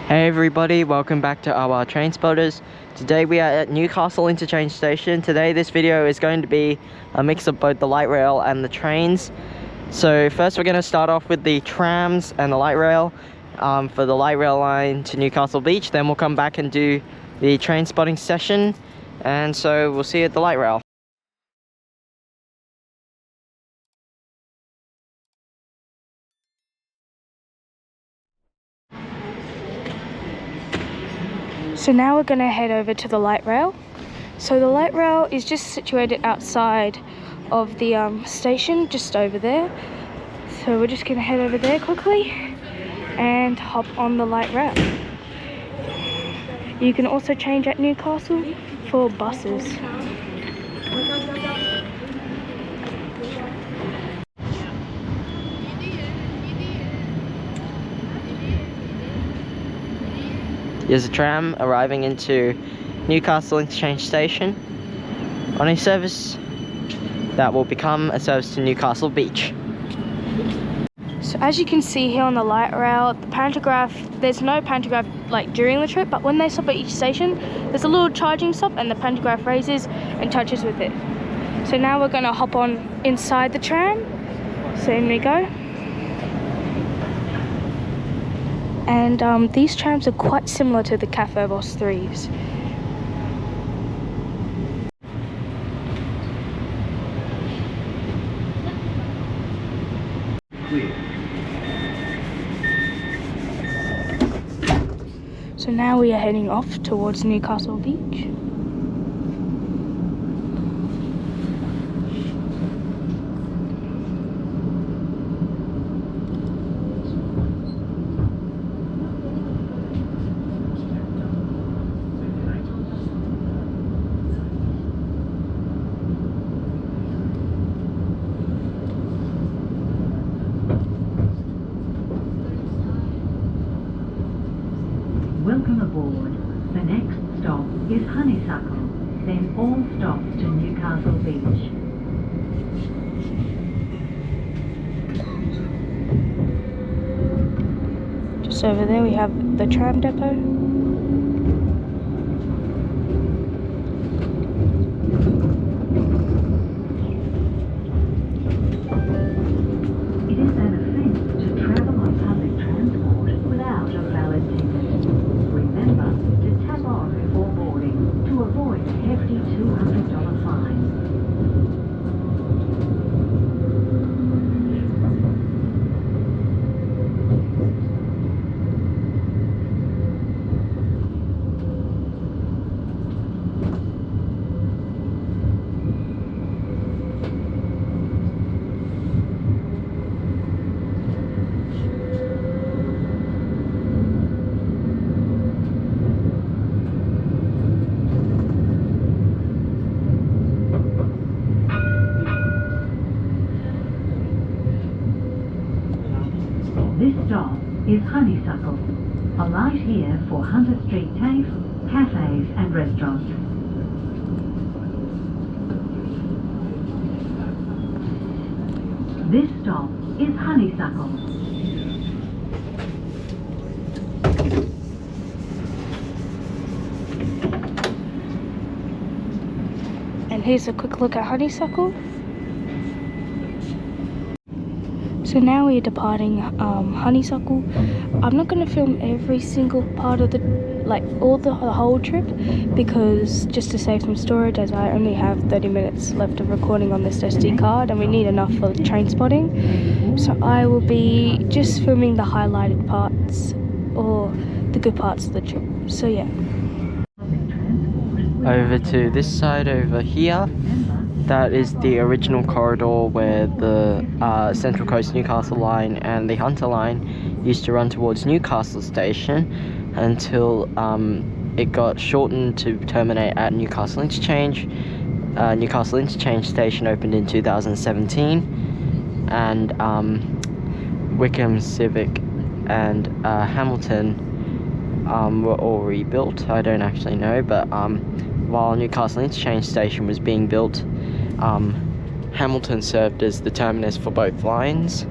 Hey everybody, welcome back to our Train Spotters. Today we are at Newcastle Interchange Station. Today this video is going to be a mix of both the light rail and the trains. So first we're going to start off with the trams and the light rail for the light rail line to Newcastle Beach. Then we'll come back and do the train spotting session. And so we'll see you at the light rail. So now we're going to head over to the light rail. So the light rail is just situated outside of the station, just over there. So we're just going to head over there quickly and hop on the light rail. You can also change at Newcastle for buses. Here's a tram arriving into Newcastle Interchange Station on a service that will become a service to Newcastle Beach. So as you can see here on the light rail, the pantograph, there's no pantograph like during the trip, but when they stop at each station, there's a little charging stop and the pantograph raises and touches with it. So now we're going to hop on inside the tram. So in we go. And these trams are quite similar to the Cafe Boss 3s. So now we are heading off towards Newcastle Beach. Welcome aboard. The next stop is Honeysuckle, then all stops to Newcastle Beach. Just over there we have the tram depot. It is an offence to travel on public transport without a valid ticket. Remember to tap off before boarding to avoid a hefty $200 fine. This stop is Honeysuckle. Alight here for Hunter Street TAFE, cafes and restaurants. This stop is Honeysuckle. And here's a quick look at Honeysuckle. So now we're departing Honeysuckle. I'm not going to film every single part of the whole trip, because just to save some storage, as I only have 30 minutes left of recording on this SD card and we need enough for the train spotting. So I will be just filming the highlighted parts or the good parts of the trip. So yeah. Over to this side over here. That is the original corridor where the Central Coast Newcastle line and the Hunter line used to run towards Newcastle Station until it got shortened to terminate at Newcastle Interchange. Newcastle Interchange Station opened in 2017, and Wickham, Civic and Hamilton were all rebuilt. I don't actually know, but while Newcastle Interchange Station was being built, Hamilton served as the terminus for both lines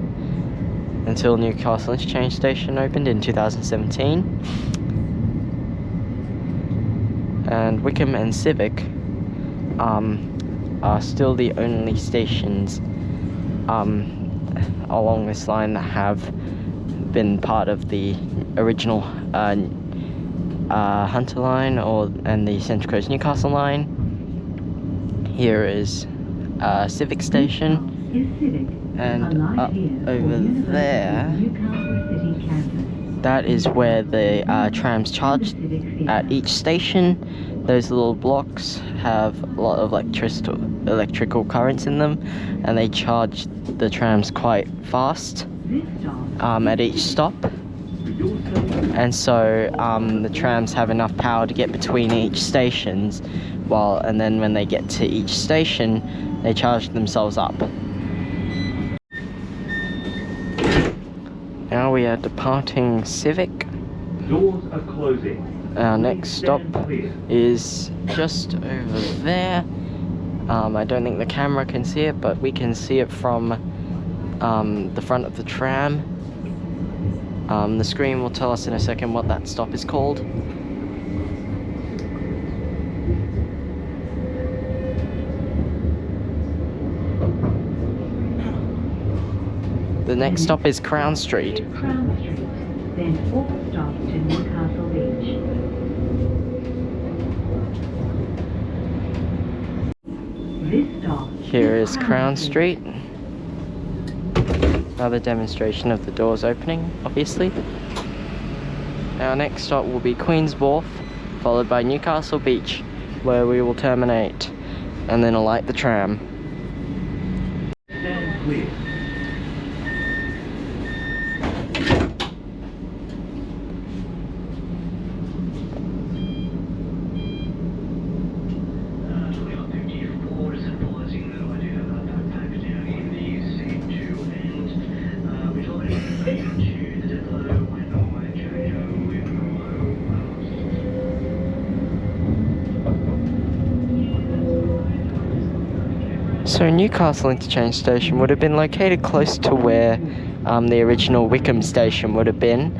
until Newcastle Interchange Station opened in 2017. And Wickham and Civic are still the only stations along this line that have been part of the original Hunter line and the Central Coast Newcastle line. Here is Civic Station, and up over there, that is where the trams charged at each station. Those little blocks have a lot of electrical currents in them, and they charge the trams quite fast at each stop. And so the trams have enough power to get between each stations, and then when they get to each station, they charge themselves up. Now we are departing Civic. Doors are closing. Our next stop is just over there. I don't think the camera can see it, but we can see it from the front of the tram. The screen will tell us in a second what that stop is called. The next stop is Crown Street. Crown Street, then 4 stops to Newcastle Beach. This stop Here is Crown Street. Another demonstration of the doors opening, obviously. Our next stop will be Queen's Wharf, followed by Newcastle Beach, where we will terminate and then alight the tram. Stand clear. So Newcastle Interchange Station would have been located close to where the original Wickham station would have been.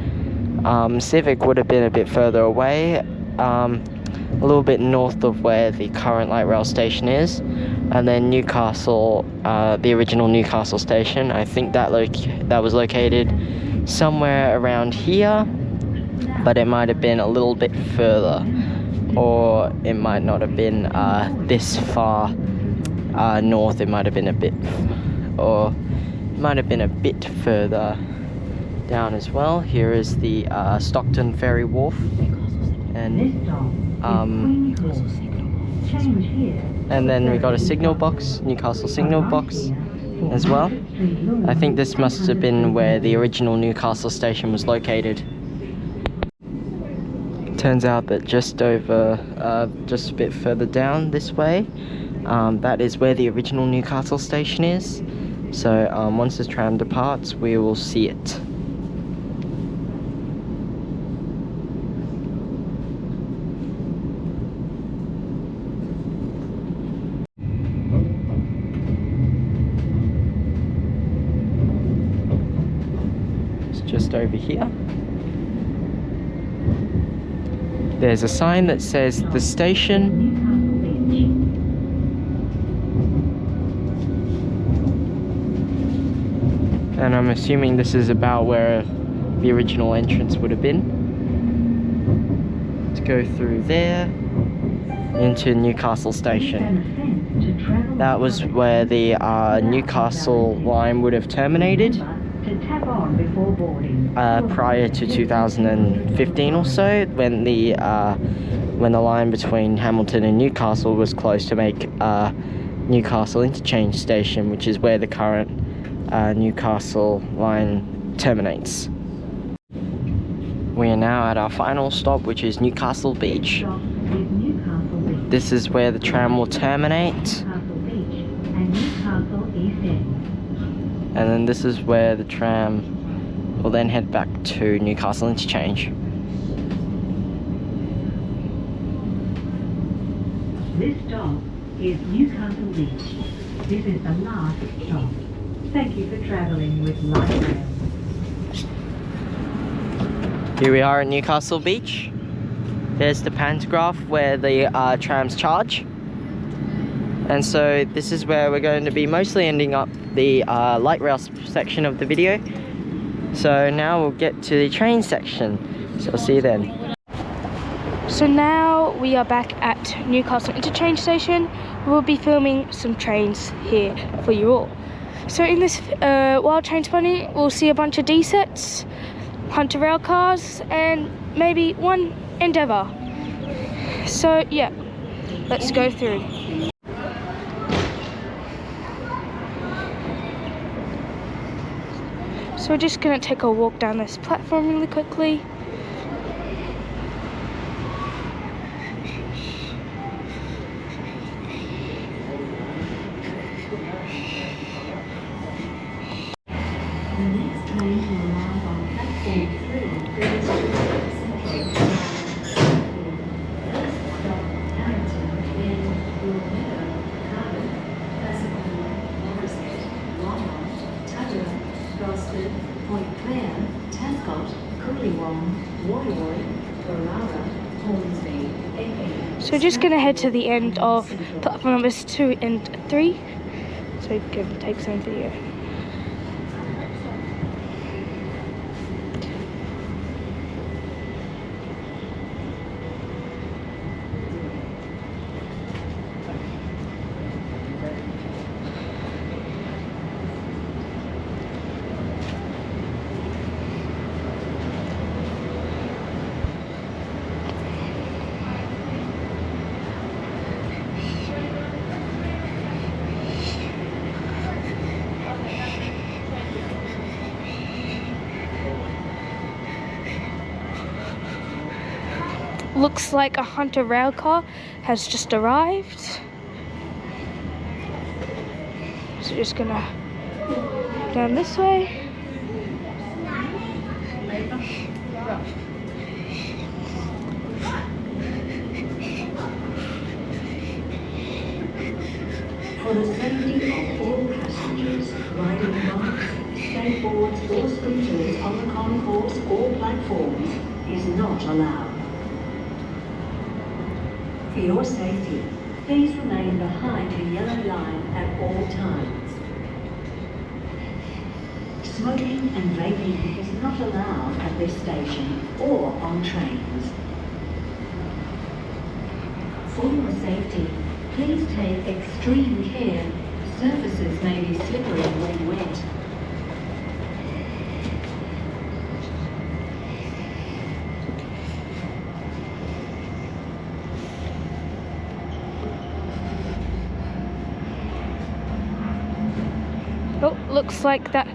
Civic would have been a bit further away, a little bit north of where the current light rail station is, and then Newcastle, the original Newcastle station, I think that was located somewhere around here, but it might have been a little bit further, or it might not have been this far north. It might have been a bit further down as well. Here is the Stockton Ferry Wharf, and then we got a signal box, Newcastle signal box as well. I think this must have been where the original Newcastle station was located. Turns out that just a bit further down this way, that is where the original Newcastle station is. So once the tram departs, we will see it. It's just over here. There's a sign that says the station. And I'm assuming this is about where the original entrance would have been. To go through there into Newcastle Station. That was where the Newcastle line would have terminated prior to 2015 or so, when the line between Hamilton and Newcastle was closed to make Newcastle Interchange Station, which is where the current Newcastle line terminates. We are now at our final stop, which is Newcastle Beach. This is where the tram will terminate. And then this is where the tram will then head back to Newcastle Interchange. This stop is Newcastle Beach. This is the last stop. Thank you for travelling with light rail. Here we are at Newcastle Beach. there's the pantograph where the trams charge. And so this is where we're going to be mostly ending up the light rail section of the video. So now we'll get to the train section. So I'll see you then. So now we are back at Newcastle Interchange Station. We'll be filming some trains here for you all. So in this Wild Train Spotting, we'll see a bunch of D-sets, Hunter rail cars, and maybe one Endeavour. So yeah, let's go through. So we're just gonna take a walk down this platform really quickly. So we're just going to head to the end of platform numbers 2 and 3 so we can take some video. Looks like a Hunter rail car has just arrived. So just gonna go down this way. For the safety of all passengers riding bikes, skateboards or scooters on the concourse or platforms is not allowed. For your safety, please remain behind the yellow line at all times. Smoking and vaping is not allowed at this station or on trains. For your safety, please take extreme care. Surfaces may be slippery when wet. Oh, looks like that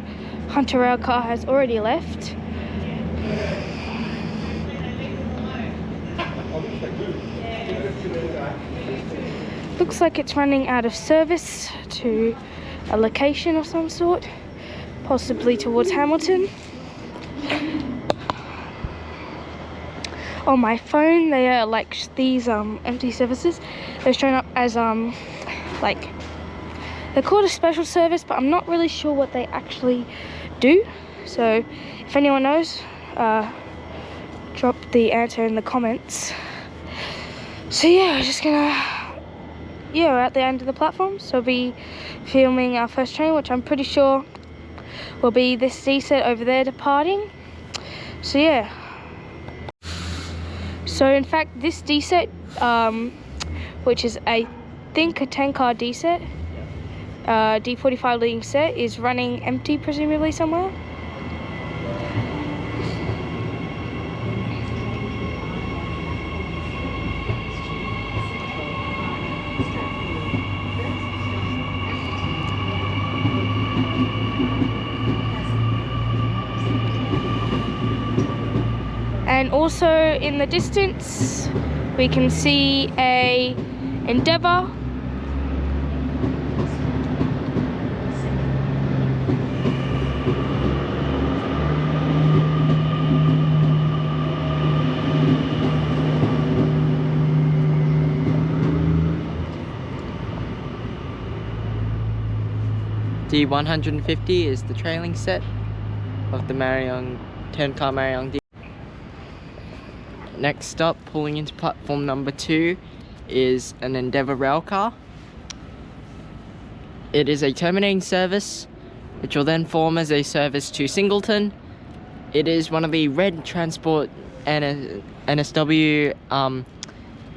Hunter rail car has already left. Looks like it's running out of service to a location of some sort, possibly towards Hamilton. On my phone, they are like these empty services. They're showing up as like, they're called a special service, but I'm not really sure what they actually do. So if anyone knows, drop the answer in the comments. So yeah, we're just gonna, yeah, we're at the end of the platform, so we'll be filming our first train, which I'm pretty sure will be this D-set over there departing. So yeah. So in fact, this D-set, which is I think a 10-car D-set, D45 leading set, is running empty presumably somewhere. And also in the distance we can see a Endeavour. D150 is the trailing set of the Marion 10-car Marion D. next up, pulling into platform number 2, is an Endeavour rail car. It is a terminating service, which will then form as a service to Singleton. It is one of the red transport NSW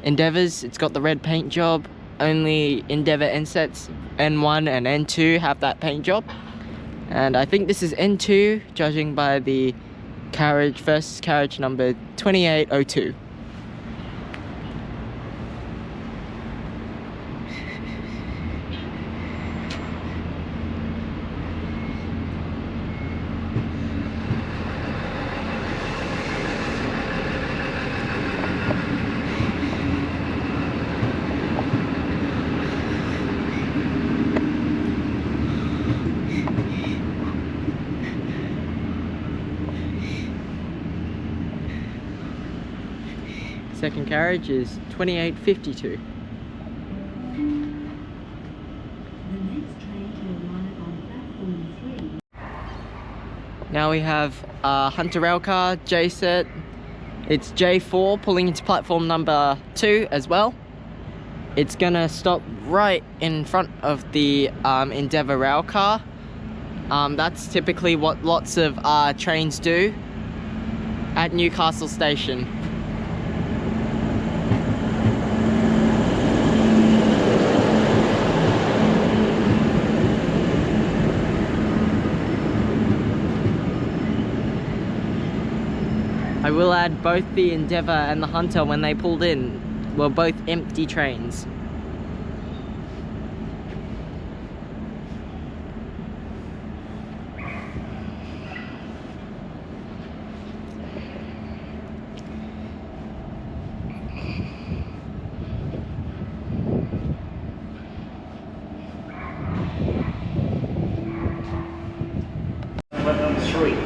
Endeavours. It's got the red paint job. Only Endeavour N-sets N1 and N2 have that paint job. And I think this is N2, judging by the first carriage number 2802. Second carriage is 2852. Now we have Hunter Railcar, J-set. It's J4 pulling into platform number 2 as well. It's gonna stop right in front of the Endeavour Railcar. That's typically what lots of trains do at Newcastle station. I will add both the Endeavour and the Hunter, when they pulled in, were both empty trains.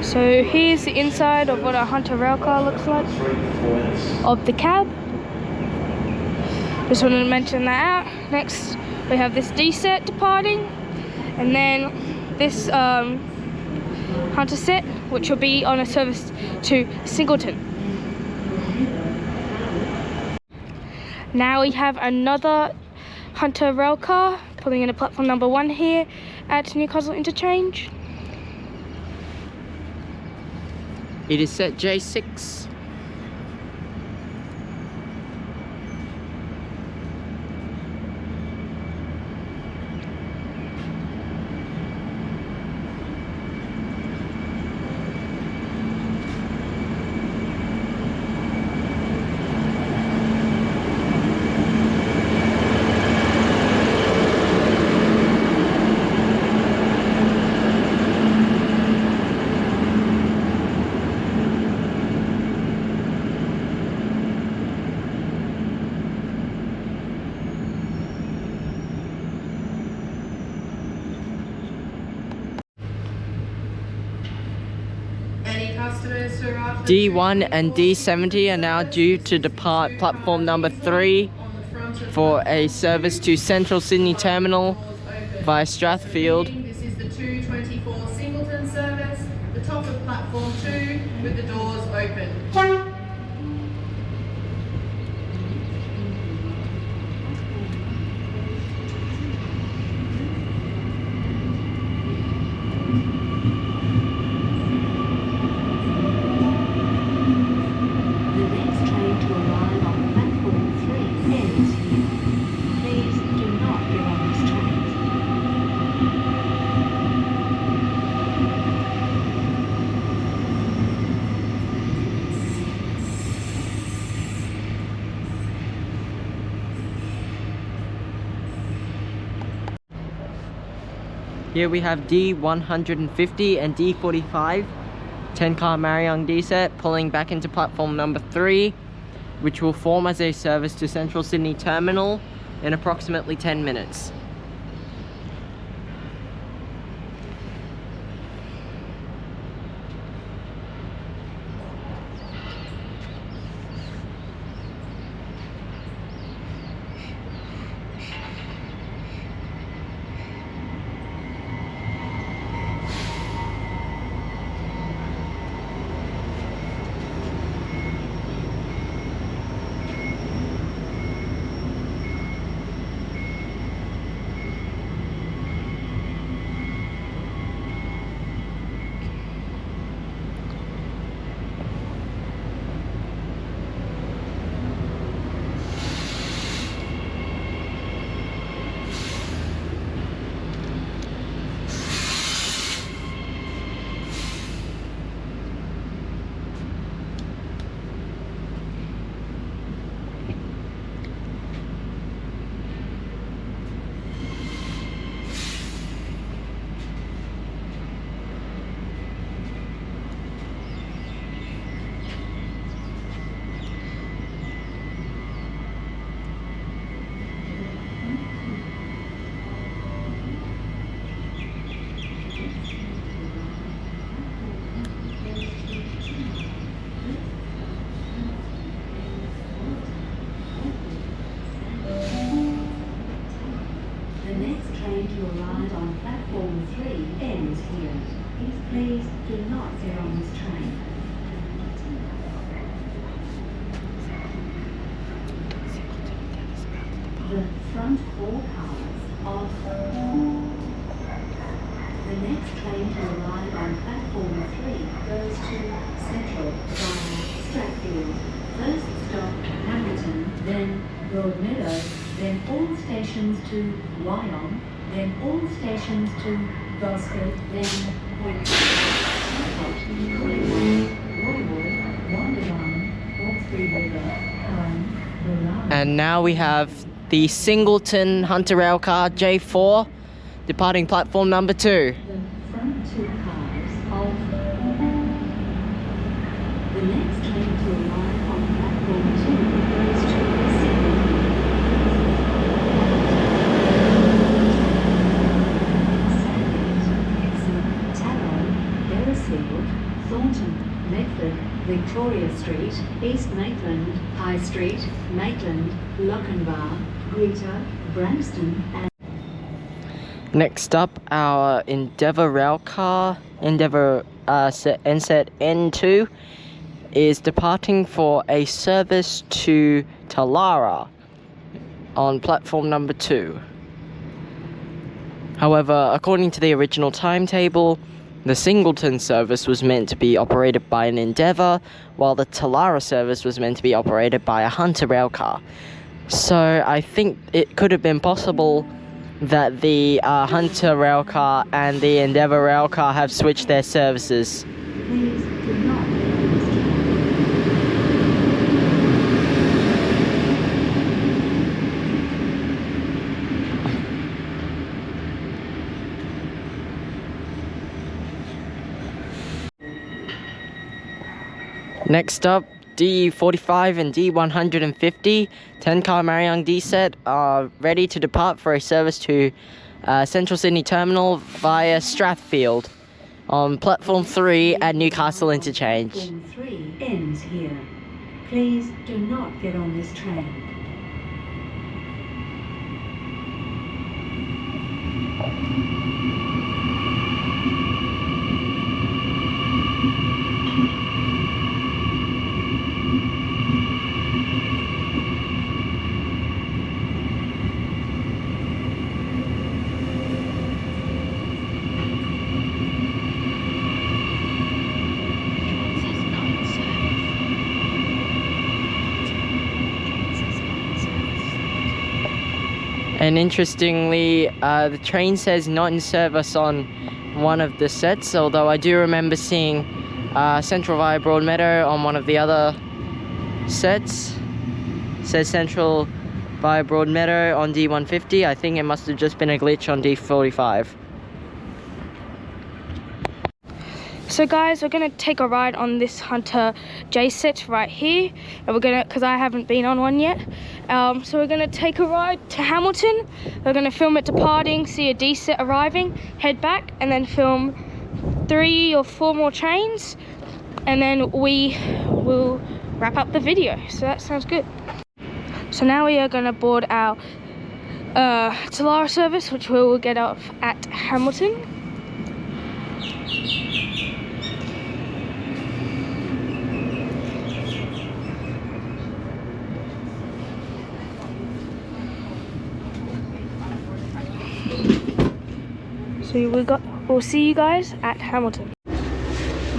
So here's the inside of what a Hunter railcar looks like, of the cab. Just wanted to mention that out. Next we have this D-set departing, and then this Hunter set, which will be on a service to Singleton. Now we have another Hunter railcar pulling into platform number 1 here at Newcastle Interchange. It is set J6. D1 and D70 are now due to depart platform number 3 for a service to Central Sydney Terminal via Strathfield. This is the 2:24 Singleton service, the top of platform 2 with the doors open. Here we have D150 and D45, 10-car Marion D-set, pulling back into platform number 3, which will form as a service to Central Sydney Terminal in approximately 10 minutes. The front 4 cars of the next train to arrive on platform 3 goes to Central via Stratfield. First stop Hamilton, then Broadmeadow, then all stations to Wyong, then all stations to Gosford, then Point Collingwood, Warrwood, Wonderland, Hawkesbury River, Curran, Burrard. And now we have the Singleton Hunter Rail car J4 departing platform number 2. The front 2 cars of the next train to arrive on platform 2 goes to Sydney. Sandgate, Hexham, Tarot, Beresfield, Thornton, Medford, Victoria Street, East Maitland, High Street, Maitland, Lochinvar, Greater, Branxton and Next up, our Endeavour rail car, Endeavour NZ N2, is departing for a service to Talara on platform number 2. However, according to the original timetable, the Singleton service was meant to be operated by an Endeavour, while the Talara service was meant to be operated by a Hunter rail car. So I think it could have been possible that the Hunter rail car and the Endeavour rail car have switched their services. please do not get on this Next up, D45 and D150, 10-car Mariang D set are ready to depart for a service to Central Sydney Terminal via Strathfield on platform 3 at Newcastle Interchange. Platform 3 ends here. Please do not get on this train. And interestingly, the train says not in service on one of the sets, although I do remember seeing Central via Broadmeadow on one of the other sets. It says Central via Broadmeadow on D150. I think it must have just been a glitch on D45. So guys, we're gonna take a ride on this Hunter J set right here, and we're gonna, because I haven't been on one yet, so we're gonna take a ride to Hamilton. We're gonna film it departing, see a D set arriving, head back, and then film 3 or 4 more trains, and then we will wrap up the video. So that sounds good. So now we are gonna board our Talara service, which we will get off at Hamilton. So we'll see you guys at Hamilton.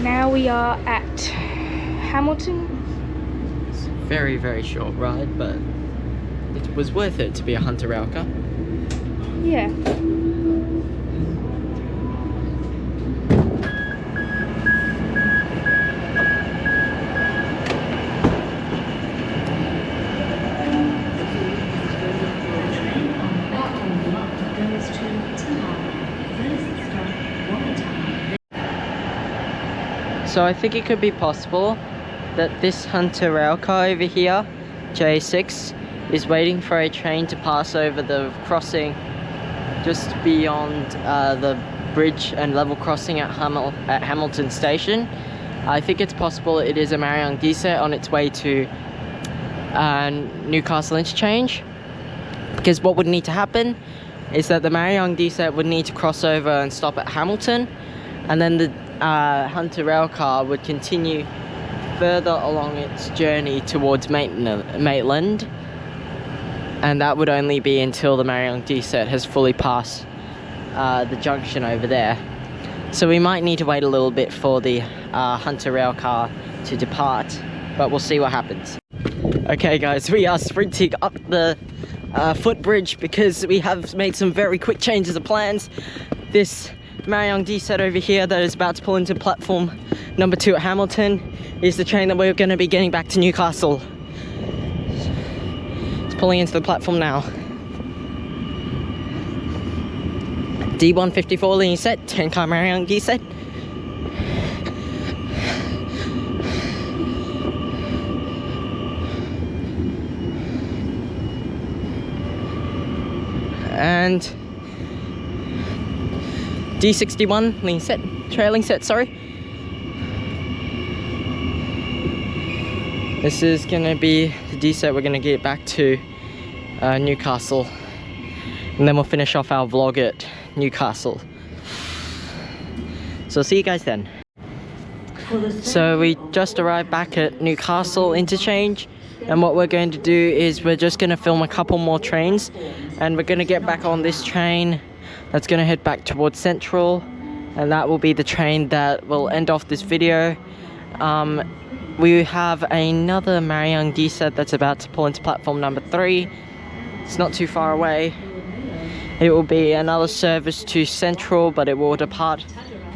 Now we are at Hamilton. It's a very, very short ride, but it was worth it to be a Hunter rail car. Yeah. So I think it could be possible that this Hunter rail car over here, J6, is waiting for a train to pass over the crossing just beyond the bridge and level crossing at Hamilton Station. I think it's possible it is a Mariang D set on its way to Newcastle Interchange, because what would need to happen is that the Mariang D set would need to cross over and stop at Hamilton, and then the Hunter rail car would continue further along its journey towards Maitland, and that would only be until the Marion D set has fully passed the junction over there. So we might need to wait a little bit for the Hunter rail car to depart, but we'll see what happens. Okay guys, we are sprinting up the footbridge because we have made some very quick changes of plans. This Marion D set over here that is about to pull into platform number 2 at Hamilton is the train that we're going to be getting back to Newcastle. It's pulling into the platform now. D154 linear set, 10-car Marion D set. And D61 linear set, trailing set, sorry. This is gonna be the D set we're gonna get back to Newcastle, and then we'll finish off our vlog at Newcastle. So see you guys then. So we just arrived back at Newcastle interchange, and what we're going to do is we're just going to film a couple more trains, and we're going to get back on this train that's going to head back towards Central, and that will be the train that will end off this video. We have another Marion D set that's about to pull into platform number 3. It's not too far away. It will be another service to Central, but it will depart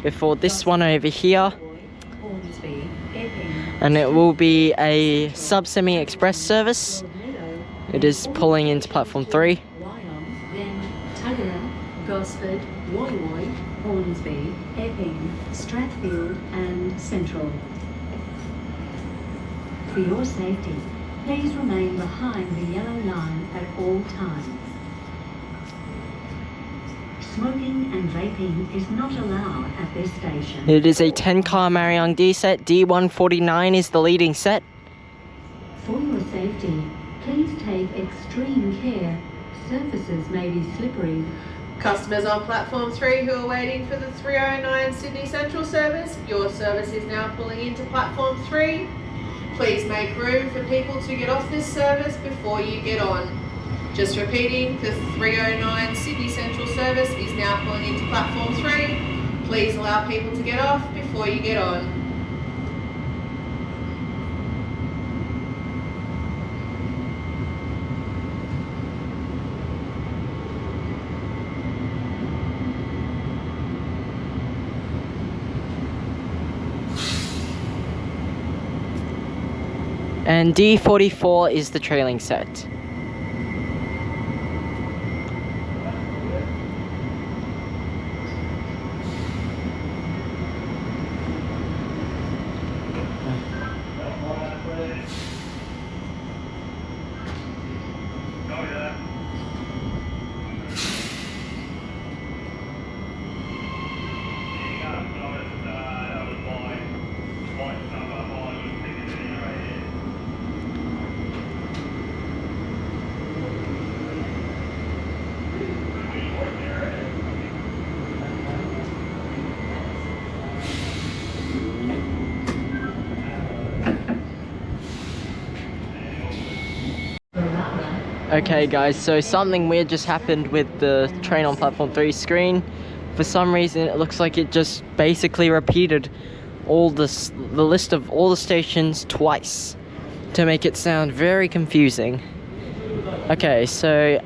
before this one over here. And it will be a sub-semi express service. It is pulling into platform 3. Gosford, Woy Woy, Hornsby, Epping, Strathfield and Central. For your safety, please remain behind the yellow line at all times. Smoking and vaping is not allowed at this station. It is a 10-car Marion D set. D149 is the leading set. For your safety, please take extreme care. Surfaces may be slippery. Customers on platform 3 who are waiting for the 309 Sydney Central service, your service is now pulling into platform 3. Please make room for people to get off this service before you get on. Just repeating, the 309 Sydney Central service is now pulling into platform 3. Please allow people to get off before you get on. And D44 is the trailing set. Okay guys, so something weird just happened with the train on platform 3 screen. For some reason it looks like it just basically repeated all the list of all the stations twice to make it sound very confusing. Okay, so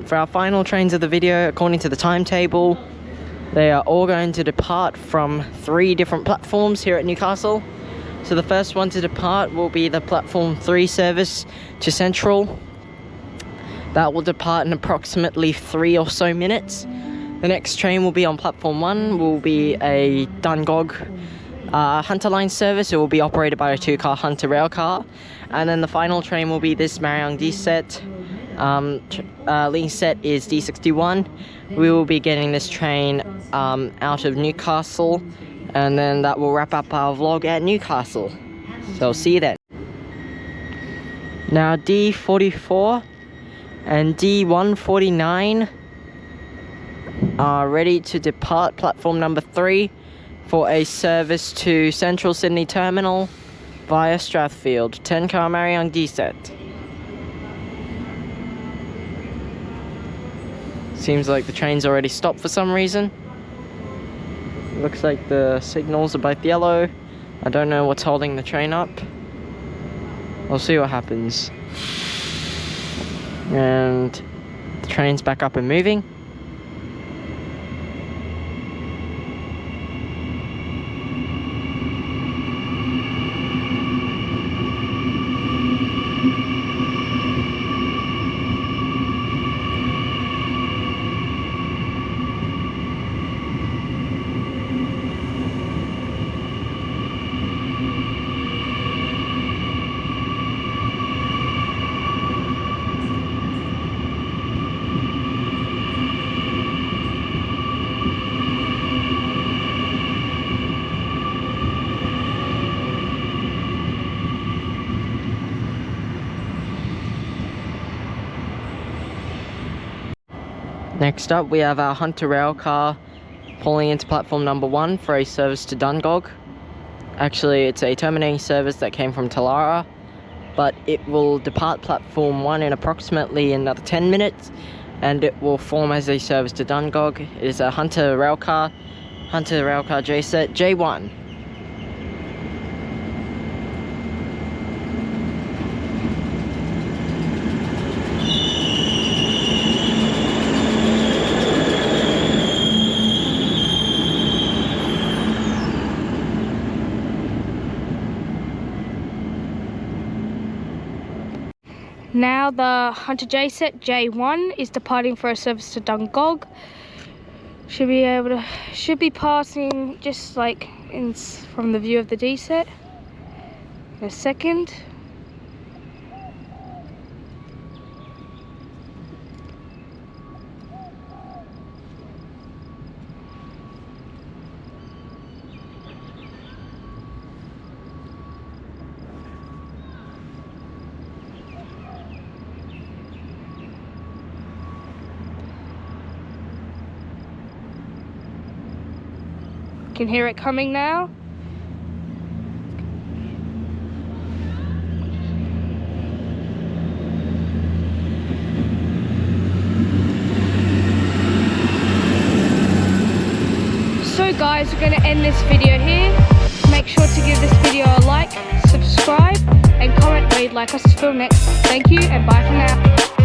for our final trains of the video, according to the timetable, they are all going to depart from 3 different platforms here at Newcastle. So the first one to depart will be the platform 3 service to Central. That will depart in approximately 3 or so minutes. The next train will be on platform 1, will be a Dungog Hunter line service. It will be operated by a 2-car Hunter rail car. And then the final train will be this Marion D set. Leading set is D61. We will be getting this train out of Newcastle, and then that will wrap up our vlog at Newcastle. So see you then. Now D44 and D149 are ready to depart platform number 3 for a service to Central Sydney Terminal via Strathfield. 10-car Marion D set. Seems like the train's already stopped for some reason. Looks like the signals are both yellow. I don't know what's holding the train up. We'll see what happens. And the train's back up and moving. Next up, we have our Hunter rail car pulling into platform number 1 for a service to Dungog. Actually, it's a terminating service that came from Talara, but it will depart platform 1 in approximately another 10 minutes, and it will form as a service to Dungog. It is a Hunter rail car J-set J1. Now the Hunter J-set J1 is departing for a service to Dungog. Should be passing just like from the view of the D-set in a second. Can hear it coming now. So guys, we're going to end this video here. Make sure to give this video a like, subscribe and comment where you'd like us to film next. Thank you and bye for now.